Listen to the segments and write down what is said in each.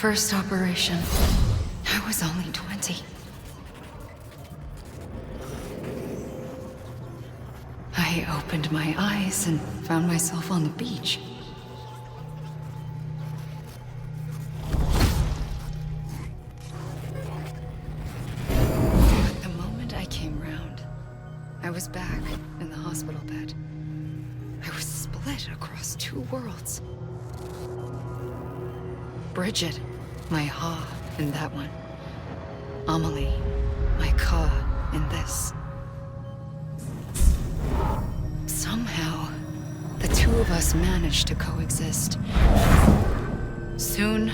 first operation, I was only 20. I opened my eyes and found myself on the beach. But the moment I came round, I was back in the hospital bed. I was split across two worlds. Bridget, my Ha in that one. Amelie, my Ka in this. Somehow, the two of us managed to coexist. Soon,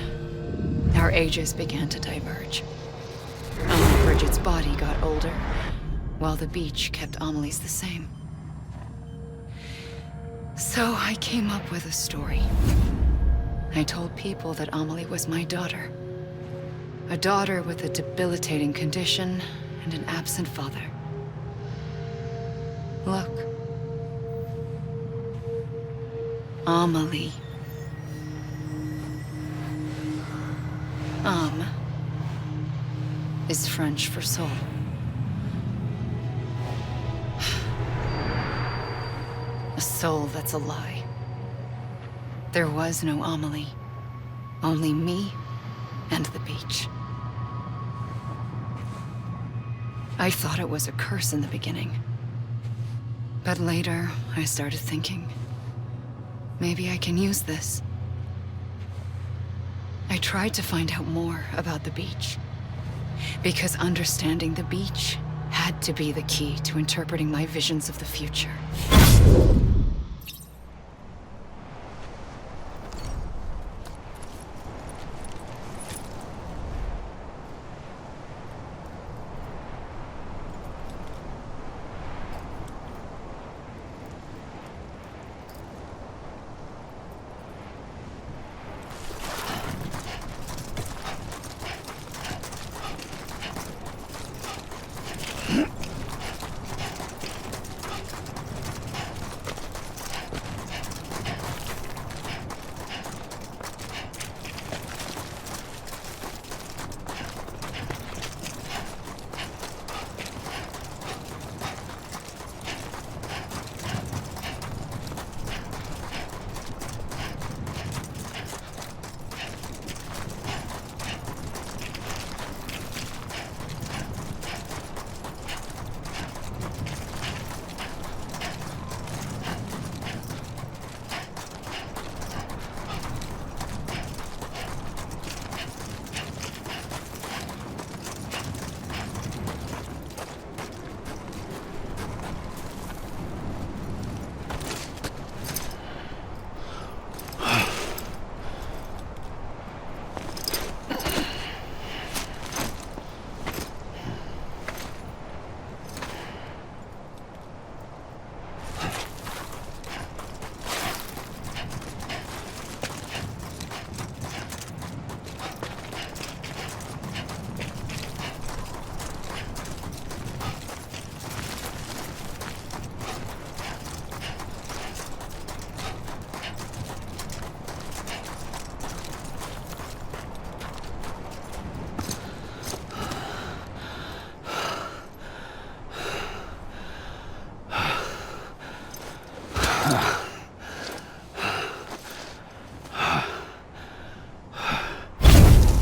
our ages began to diverge. Only Bridget's body got older, while the beach kept Amelie's the same. So I came up with a story. I told people that Amelie was my daughter. A daughter with a debilitating condition and an absent father. Look. Amelie. Am is French for soul. A soul that's a lie. There was no Amelie. Only me and the beach. I thought it was a curse in the beginning. But later, I started thinking, maybe I can use this. I tried to find out more about the beach. Because understanding the beach had to be the key to interpreting my visions of the future.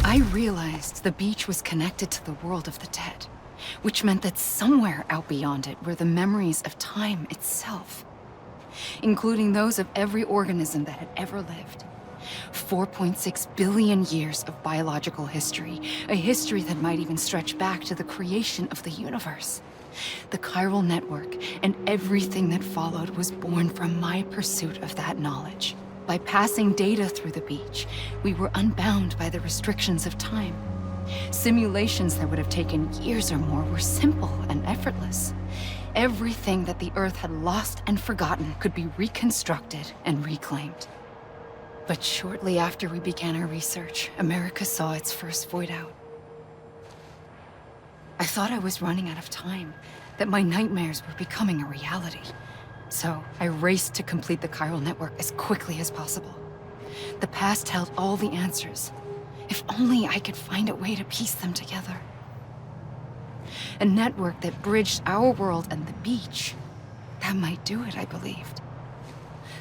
I realized the beach was connected to the world of the dead, which meant that somewhere out beyond it were the memories of time itself, including those of every organism that had ever lived. 4.6 billion years of biological history, a history that might even stretch back to the creation of the universe. The chiral network and everything that followed was born from my pursuit of that knowledge. By passing data through the beach, we were unbound by the restrictions of time. Simulations that would have taken years or more were simple and effortless. Everything that the Earth had lost and forgotten could be reconstructed and reclaimed. But shortly after we began our research, America saw its first void out. I thought I was running out of time, that my nightmares were becoming a reality. So I raced to complete the chiral network as quickly as possible. The past held all the answers. If only I could find a way to piece them together. A network that bridged our world and the beach. That might do it, I believed.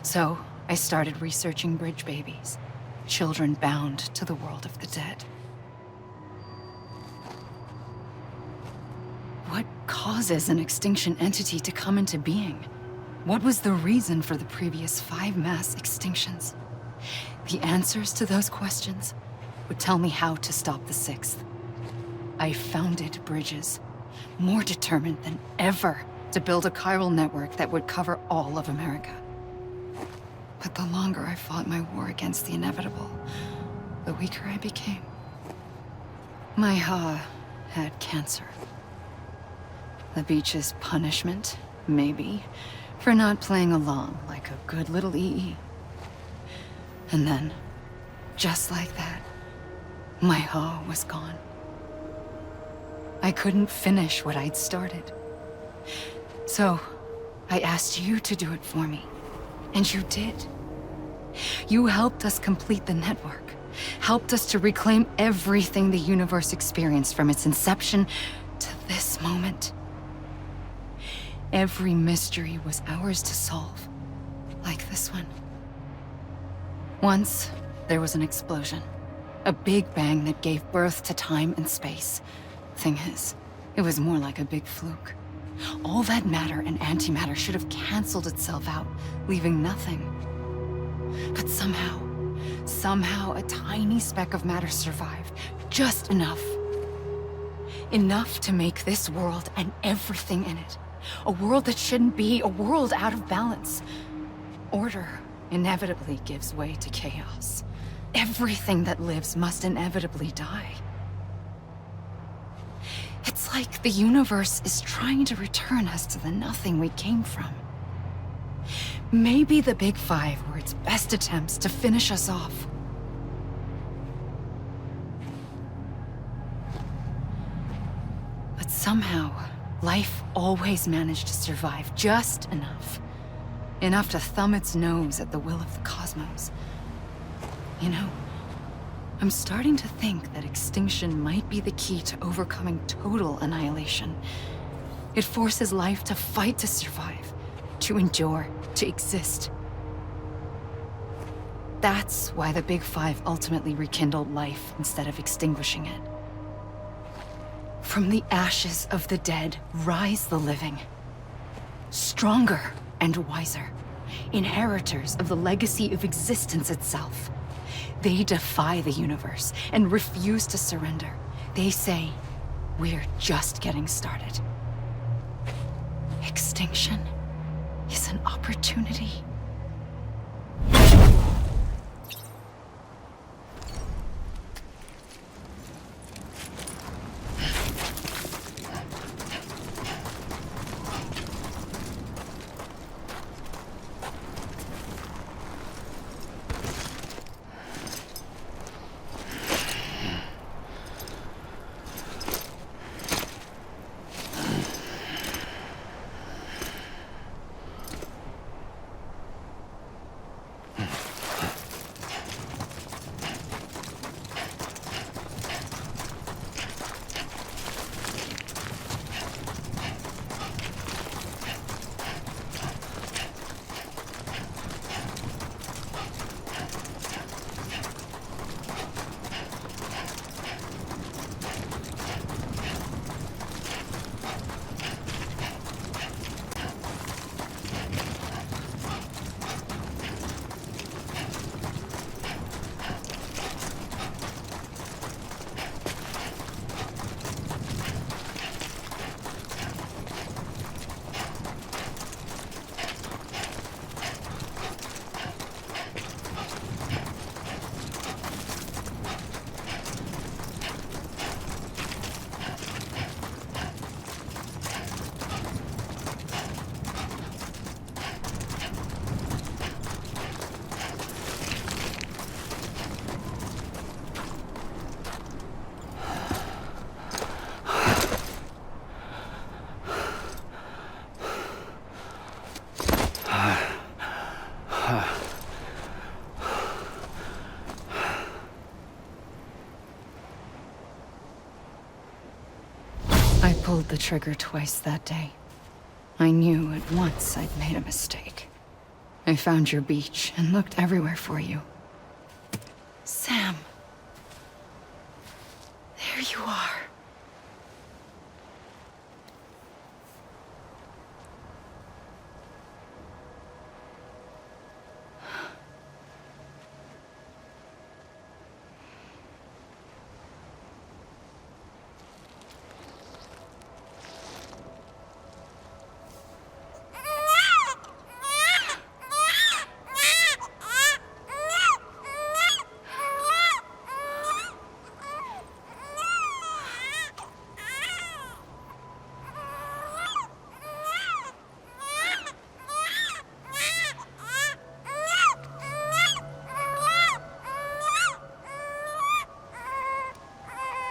So I started researching bridge babies, children bound to the world of the dead. What causes an extinction entity to come into being? What was the reason for the previous 5 mass extinctions? The answers to those questions would tell me how to stop the 6th. I founded bridges, more determined than ever to build a chiral network that would cover all of America. But the longer I fought my war against the inevitable, the weaker I became. My Ha had cancer. The beach's punishment, maybe, for not playing along like a good little EE. And then, just like that, my Ha was gone. I couldn't finish what I'd started. So, I asked you to do it for me. And you did. You helped us complete the network. Helped us to reclaim everything the universe experienced from its inception to this moment. Every mystery was ours to solve, like this one. Once, there was an explosion. A big bang that gave birth to time and space. Thing is, it was more like a big fluke. All that matter and antimatter should have canceled itself out, leaving nothing. But somehow a tiny speck of matter survived. Just enough. Enough to make this world and everything in it. A world that shouldn't be, a world out of balance. Order inevitably gives way to chaos. Everything that lives must inevitably die. It's like the universe is trying to return us to the nothing we came from. Maybe the Big Five were its best attempts to finish us off. But somehow, life always managed to survive just enough. Enough to thumb its nose at the will of the cosmos. You know, I'm starting to think that extinction might be the key to overcoming total annihilation. It forces life to fight to survive, to endure, to exist. That's why the Big Five ultimately rekindled life instead of extinguishing it. From the ashes of the dead rise the living. Stronger and wiser. Inheritors of the legacy of existence itself. They defy the universe and refuse to surrender. They say, we're just getting started. Extinction is an opportunity. I pulled the trigger twice that day. I knew at once I'd made a mistake. I found your beach and looked everywhere for you. Sam. There you are.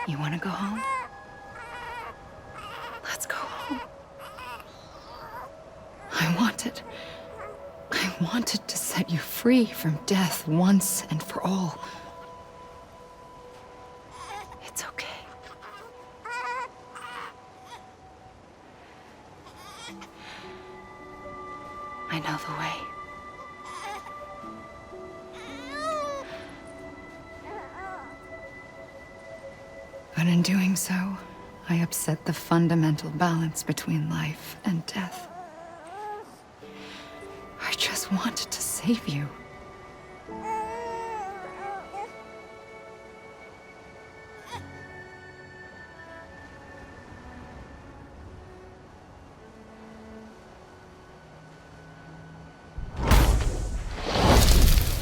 You want to go home? Let's go home. I wanted to set you free from death once and for all. It's okay. I know the way. But in doing so, I upset the fundamental balance between life and death. I just wanted to save you.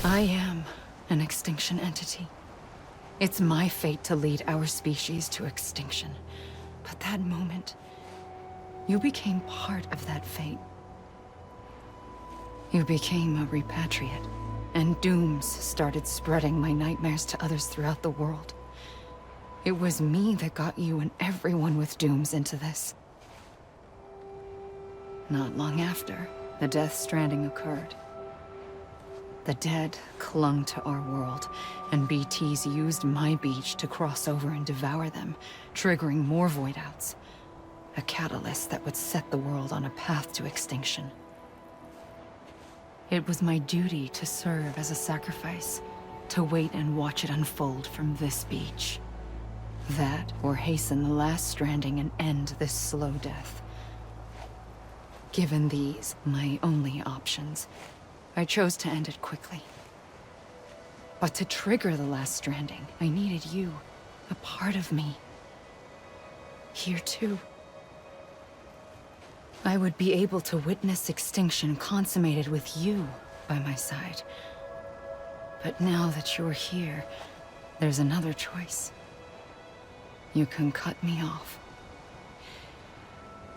I am an extinction entity. It's my fate to lead our species to extinction. But that moment, you became part of that fate. You became a repatriate, and dooms started spreading my nightmares to others throughout the world. It was me that got you and everyone with dooms into this. Not long after, the Death Stranding occurred. The dead clung to our world, and BTs used my beach to cross over and devour them, triggering more void outs. A catalyst that would set the world on a path to extinction. It was my duty to serve as a sacrifice, to wait and watch it unfold from this beach. That, or hasten the last stranding and end this slow death. Given these, my only options, I chose to end it quickly. But to trigger the last stranding, I needed you, a part of me. Here too. I would be able to witness extinction consummated with you by my side. But now that you're here, there's another choice. You can cut me off.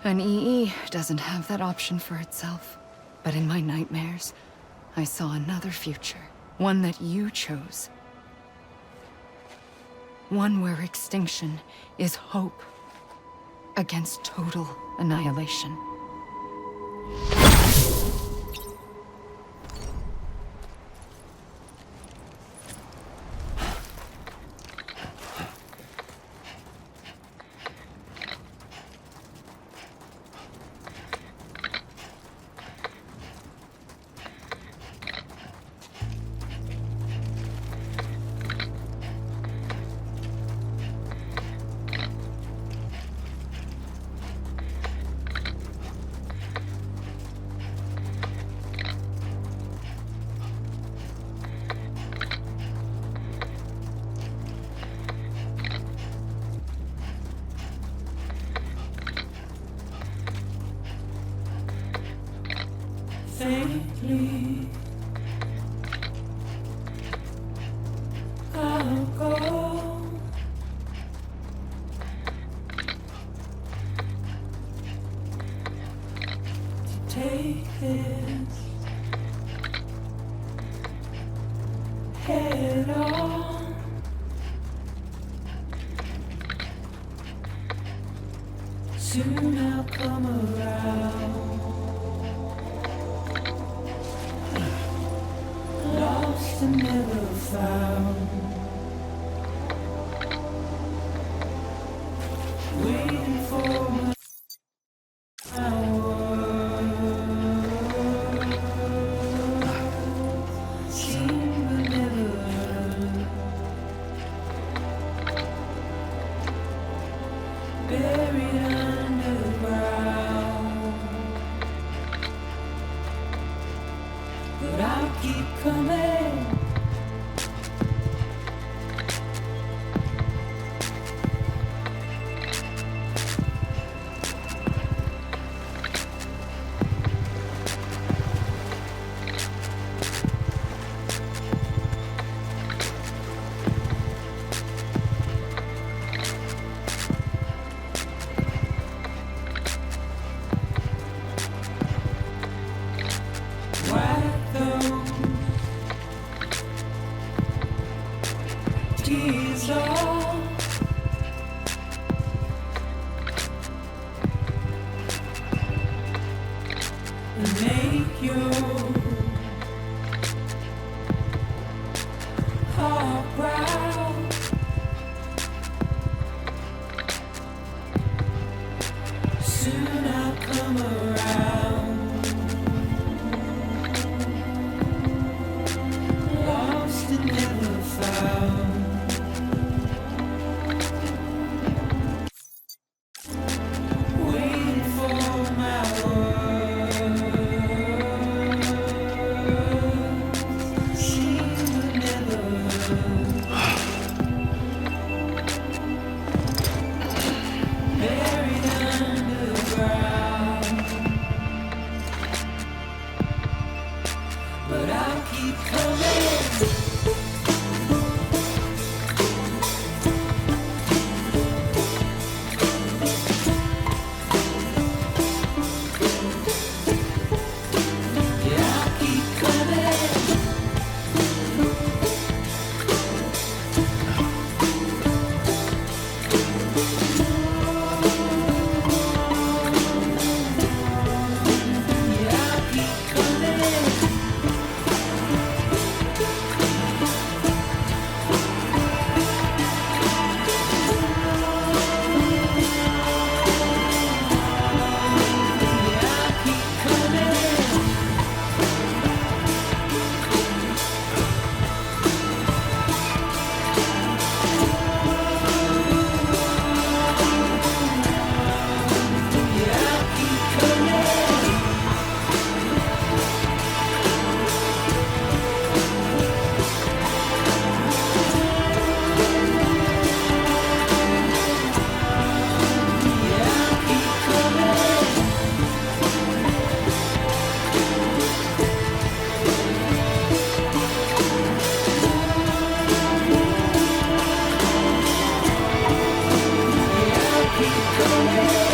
An EE doesn't have that option for itself. But in my nightmares, I saw another future. One that you chose. One where extinction is hope against total annihilation. Faintly, I'll go. To take this head on. Soon I'll come around. Lost and never found. Waiting for me. buried underground. But I'll keep coming. Wipe those tears off. And make your heart proud. Soon I'll come around. Lost and never found. Waiting for my words. Seen but never heard. Buried underground. But I'll keep coming. Yeah, I'll keep coming. Yeah, I'll keep coming. Yeah, I'll keep coming. Yeah, I'll keep coming. Yeah, I'll keep coming. Yeah, I'll keep coming.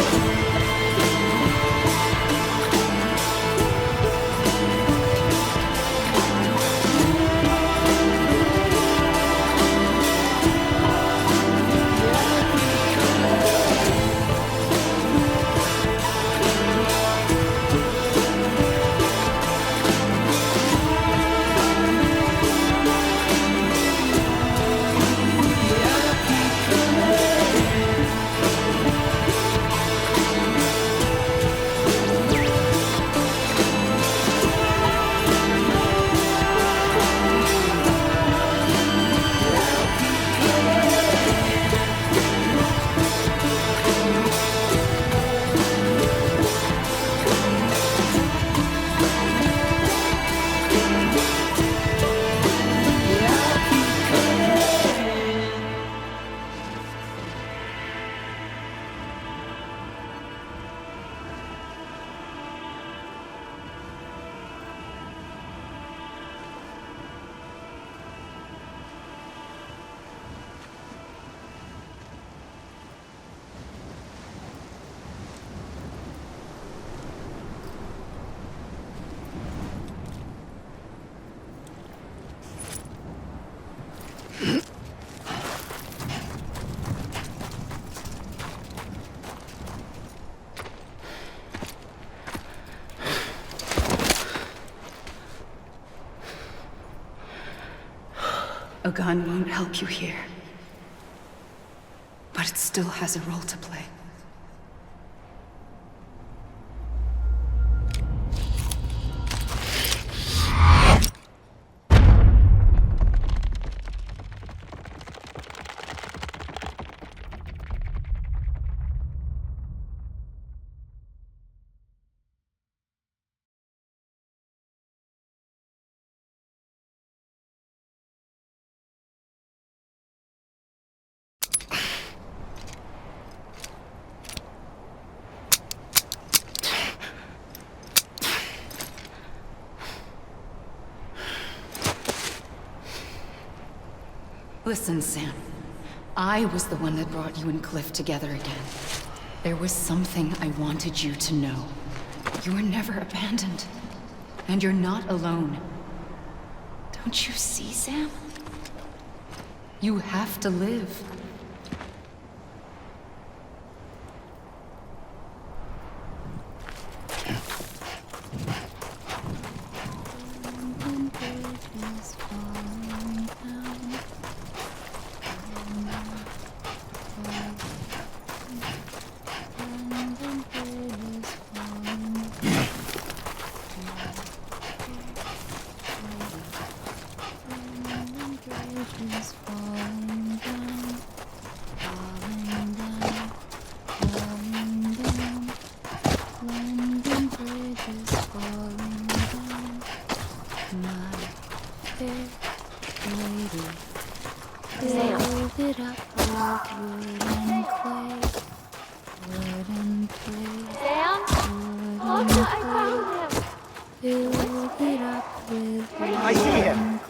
A gun won't help you here. But it still has a role to play. Listen, Sam. I was the one that brought you and Cliff together again. There was something I wanted you to know. You were never abandoned. And you're not alone. Don't you see, Sam? You have to live. I see him.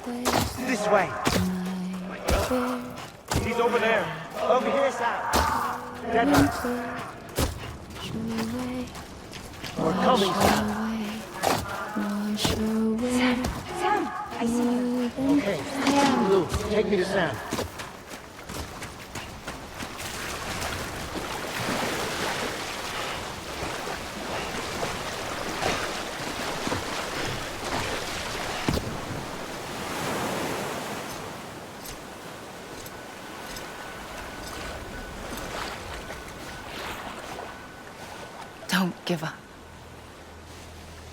This way. He's over there. Over here, Sam. Dead right. We're coming, Sam. Sam, I see you. Okay. Lou, take me to Sam. Don't give up.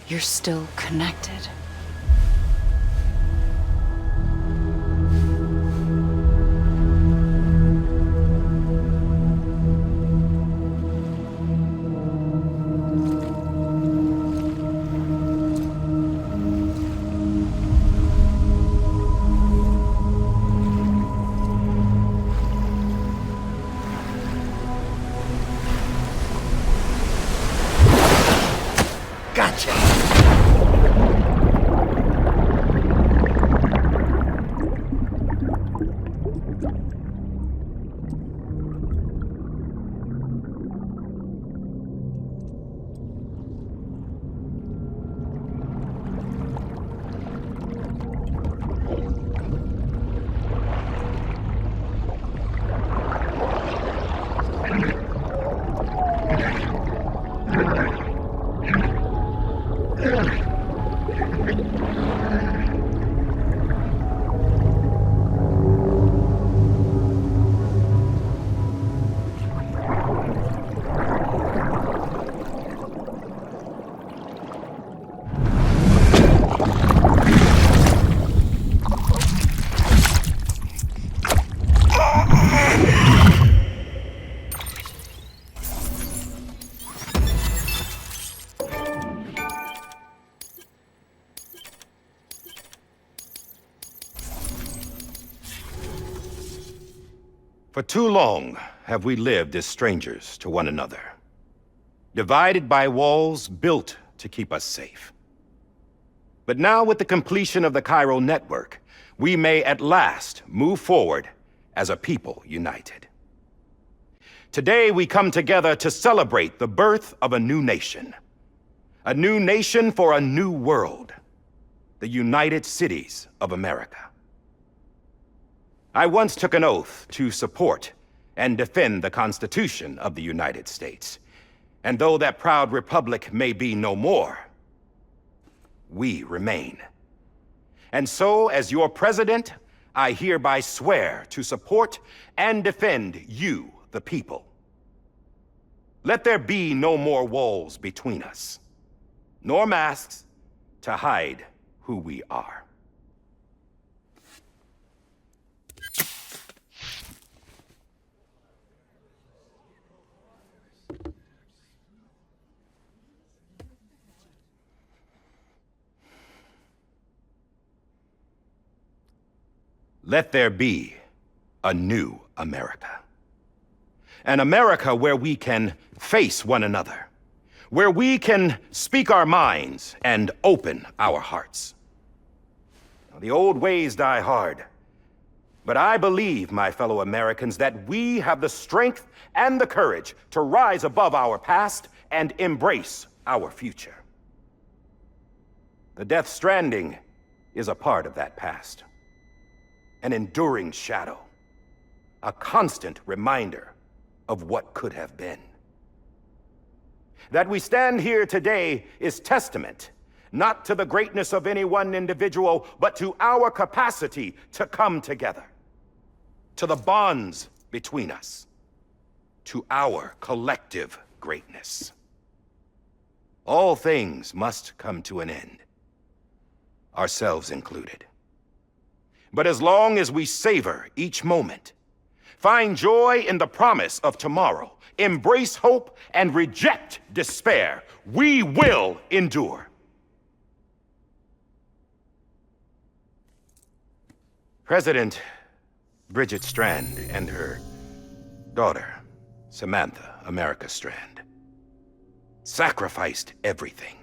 You're still connected. Gotcha. For too long have we lived as strangers to one another, divided by walls built to keep us safe. But now, with the completion of the Chiral network, we may at last move forward as a people united. Today, we come together to celebrate the birth of a new nation for a new world, the United Cities of America. I once took an oath to support and defend the Constitution of the United States. And though that proud republic may be no more, we remain. And so, as your president, I hereby swear to support and defend you, the people. Let there be no more walls between us, nor masks to hide who we are. Let there be a new America. An America where we can face one another, where we can speak our minds and open our hearts. Now, the old ways die hard, But I believe, my fellow Americans, that we have the strength and the courage to rise above our past and embrace our future. The Death Stranding is a part of that past. An enduring shadow. A constant reminder of what could have been. That we stand here today is testament, not to the greatness of any one individual, but to our capacity to come together. To the bonds between us. To our collective greatness. All things must come to an end. Ourselves included. But as long as we savor each moment, find joy in the promise of tomorrow, embrace hope, and reject despair, we will endure. President Bridget Strand and her daughter, Samantha America Strand, sacrificed everything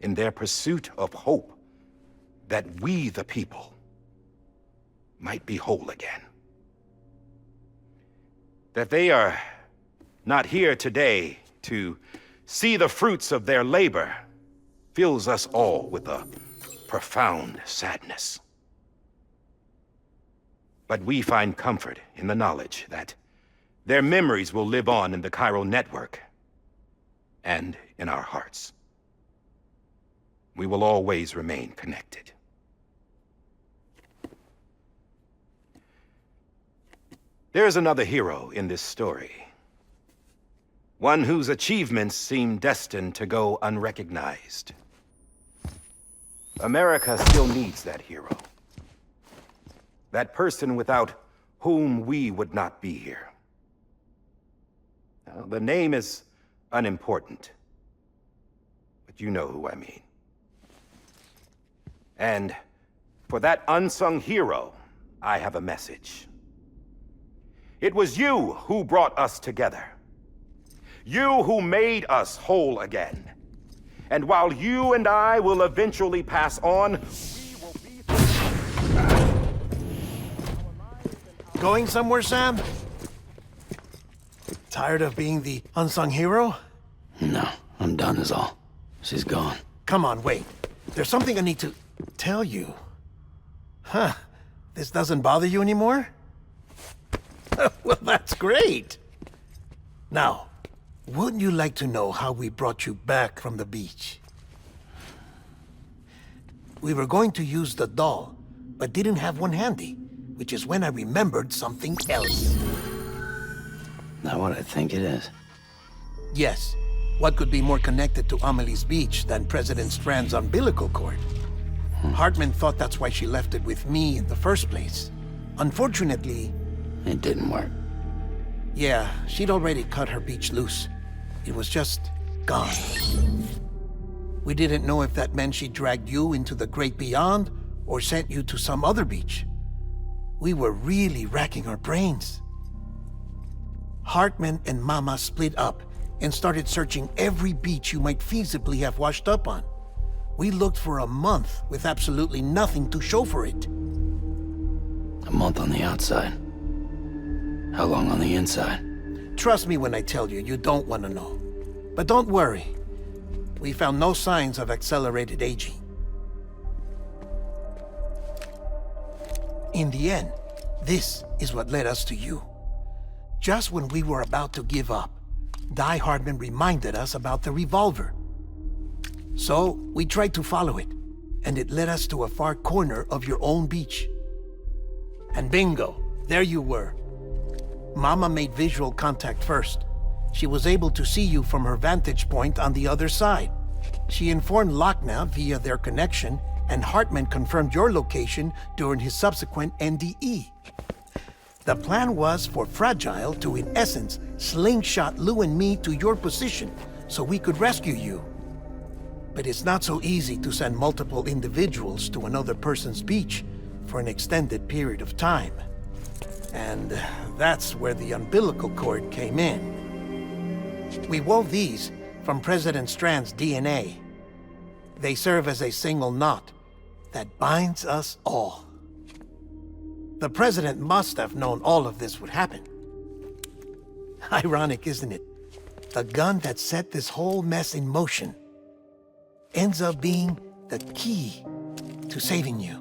in their pursuit of hope that we, the people, might be whole again. That they are not here today to see the fruits of their labor fills us all with a profound sadness. But we find comfort in the knowledge that their memories will live on in the chiral network and in our hearts. We will always remain connected. There's another hero in this story. One whose achievements seem destined to go unrecognized. America still needs that hero. That person without whom we would not be here. Now, the name is unimportant, but you know who I mean. And for that unsung hero, I have a message. It was you who brought us together. You who made us whole again. And while you and I will eventually pass on, we will be... Going somewhere, Sam? Tired of being the unsung hero? No, I'm done is all. She's gone. Come on, wait. There's something I need to tell you. Huh. This doesn't bother you anymore? Well, that's great. Now, wouldn't you like to know how we brought you back from the beach? We were going to use the doll, but didn't have one handy, which is when I remembered something else. Not what I think it is. Yes. What could be more connected to Amelie's beach than President Strand's umbilical cord? Hartman thought that's why she left it with me in the first place. Unfortunately... It didn't work. Yeah, she'd already cut her beach loose. It was just gone. We didn't know if that meant she dragged you into the great beyond or sent you to some other beach. We were really racking our brains. Hartman and Mama split up and started searching every beach you might feasibly have washed up on. We looked for a month with absolutely nothing to show for it. A month on the outside. How long on the inside? Trust me when I tell you, you don't want to know. But don't worry. We found no signs of accelerated aging. In the end, this is what led us to you. Just when we were about to give up, Die Hardman reminded us about the revolver. So, we tried to follow it, and it led us to a far corner of your own beach. And bingo, there you were. Mama made visual contact first. She was able to see you from her vantage point on the other side. She informed Lochna via their connection, and Hartman confirmed your location during his subsequent NDE. The plan was for Fragile to, in essence, slingshot Lou and me to your position so we could rescue you. But it's not so easy to send multiple individuals to another person's beach for an extended period of time. And that's where the umbilical cord came in. We wove these from President Strand's DNA. They serve as a single knot that binds us all. The president must have known all of this would happen. Ironic, isn't it? The gun that set this whole mess in motion ends up being the key to saving you.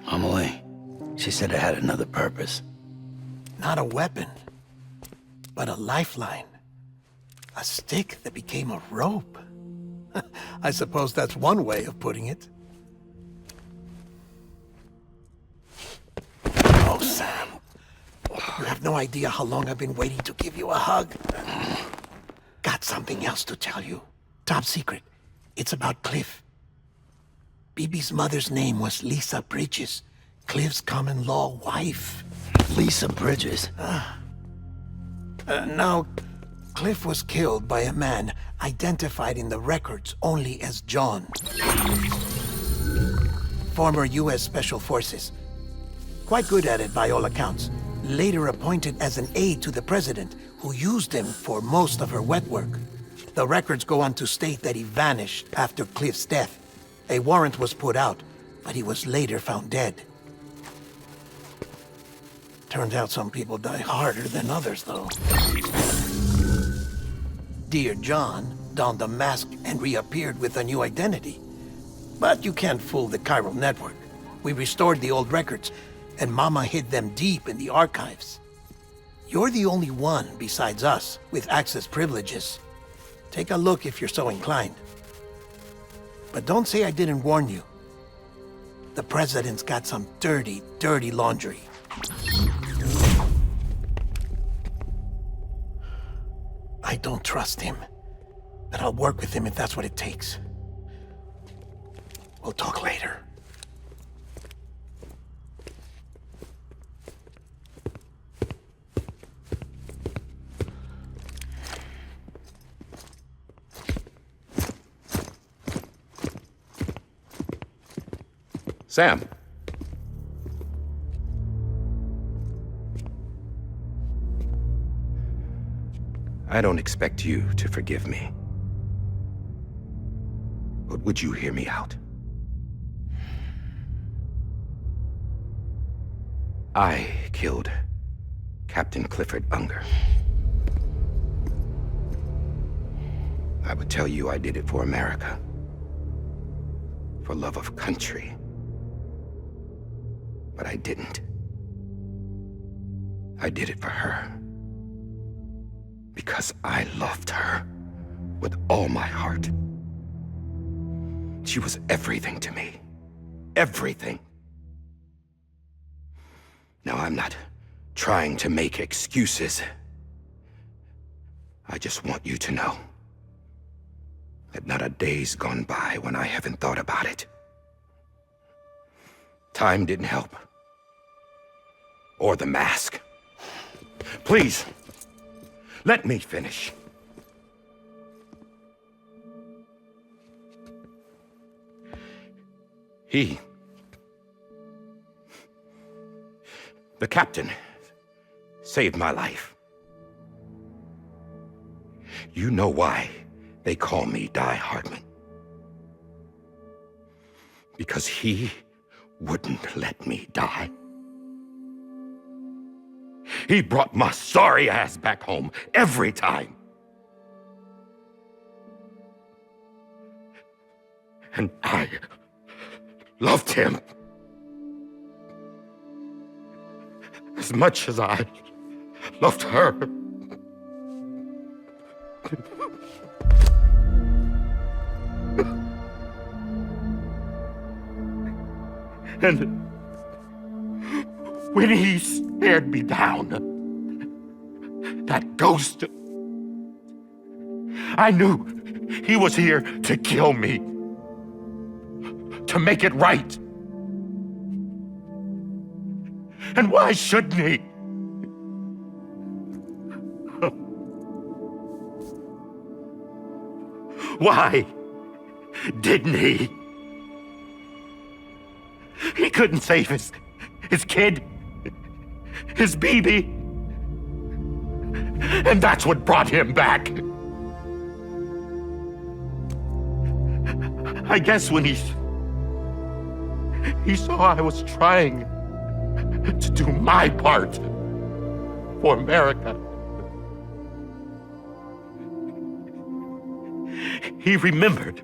Amelie, she said it had another purpose. Not a weapon, but a lifeline. A stick that became a rope. I suppose that's one way of putting it. Oh, Sam. You have no idea how long I've been waiting to give you a hug. Got something else to tell you. Top secret. It's about Cliff. Bibi's mother's name was Lisa Bridges, Cliff's common-law wife. Lisa Bridges? Now, Cliff was killed by a man identified in the records only as John. Former U.S. Special Forces. Quite good at it by all accounts. Later appointed as an aide to the president, who used him for most of her wet work. The records go on to state that he vanished after Cliff's death. A warrant was put out, but he was later found dead. Turns out some people die harder than others, though. Dear John donned a mask and reappeared with a new identity. But you can't fool the chiral network. We restored the old records, and Mama hid them deep in the archives. You're the only one besides us with access privileges. Take a look if you're so inclined. But don't say I didn't warn you. The president's got some dirty, dirty laundry. I don't trust him, but I'll work with him if that's what it takes. We'll talk later. Sam. I don't expect you to forgive me. But would you hear me out? I killed Captain Clifford Unger. I would tell you I did it for America. For love of country. But I didn't. I did it for her. Because I loved her with all my heart. She was everything to me. Everything. Now, I'm not trying to make excuses. I just want you to know that not a day's gone by when I haven't thought about it. Time didn't help. Or the mask. Please, let me finish. The captain, saved my life. You know why they call me Die Hardman. Because he wouldn't let me die. He brought my sorry ass back home every time. And I loved him as much as I loved her. And when he stared me down, that ghost, I knew he was here to kill me, to make it right. And why shouldn't he? Why didn't he? He couldn't save his kid, his baby. And that's what brought him back. I guess when he saw I was trying to do my part for America. He remembered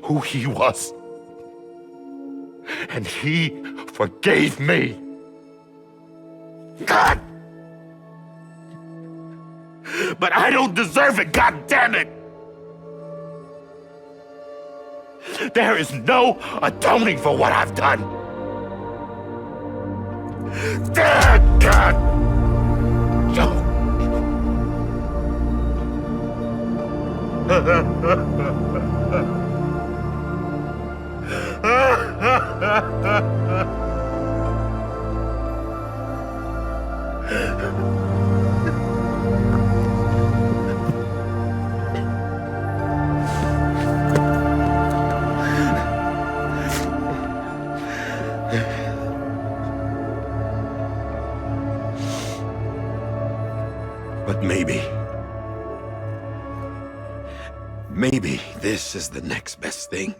who he was. And he forgave me. God! But I don't deserve it, God damn it! There is no atoning for what I've done. God! But maybe this is the next best thing.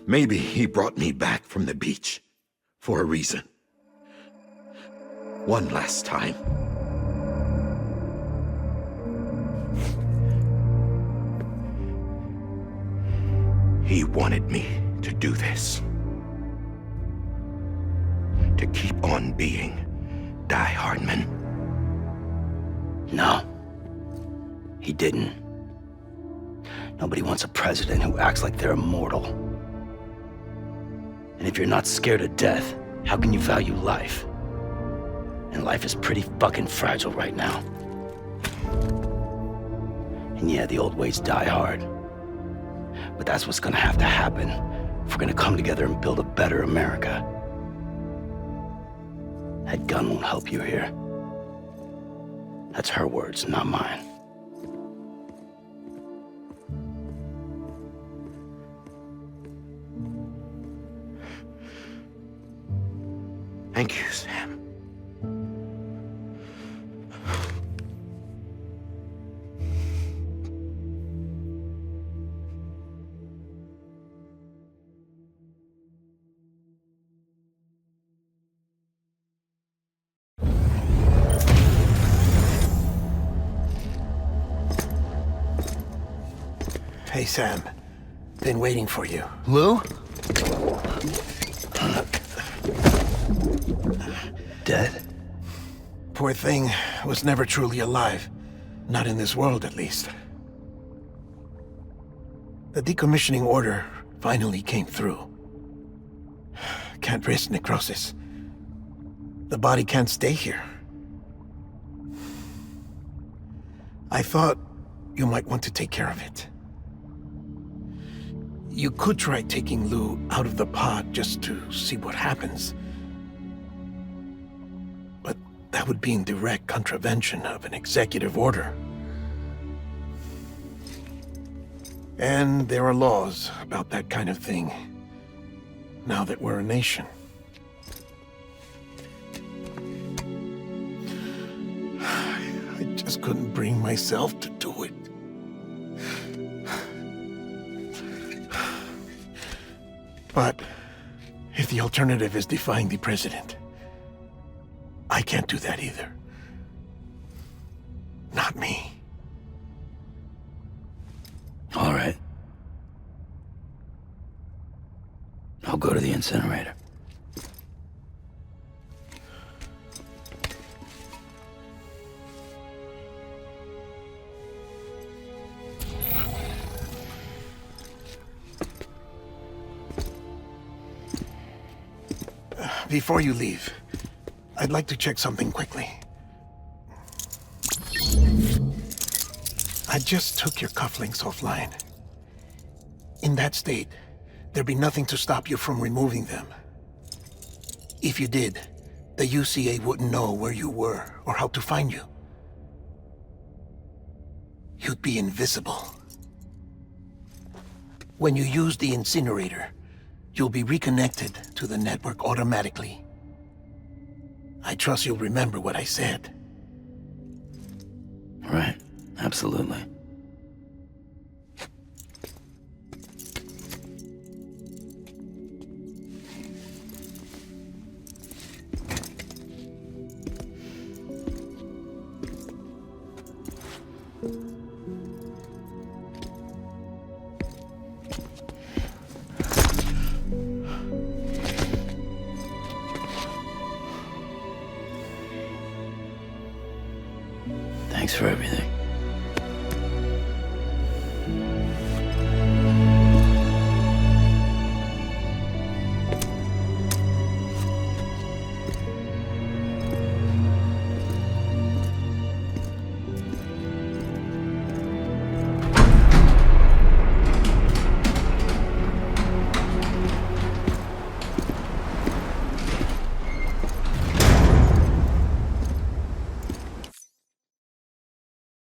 Maybe he brought me back from the beach for a reason. One last time. He wanted me to do this. To keep on being Die Hardman. No. He didn't. Nobody wants a president who acts like they're immortal. And if you're not scared of death, how can you value life? And life is pretty fucking fragile right now. And yeah, the old ways die hard. But that's what's gonna have to happen if we're gonna come together and build a better America. That gun won't help you here. That's her words, not mine. Thank you, Sam. Hey, Sam. Been waiting for you. Lou? Dead? Poor thing was never truly alive. Not in this world, at least. The decommissioning order finally came through. Can't risk necrosis. The body can't stay here. I thought you might want to take care of it. You could try taking Lou out of the pod just to see what happens. But that would be in direct contravention of an executive order. And there are laws about that kind of thing, now that we're a nation. I just couldn't bring myself to do it. But if the alternative is defying the president, I can't do that either. Not me. All right. I'll go to the incinerator. Before you leave, I'd like to check something quickly. I just took your cufflinks offline. In that state, there'd be nothing to stop you from removing them. If you did, the UCA wouldn't know where you were or how to find you. You'd be invisible. When you use the incinerator, you'll be reconnected to the network automatically. I trust you'll remember what I said. Right. Absolutely. Thanks for everything.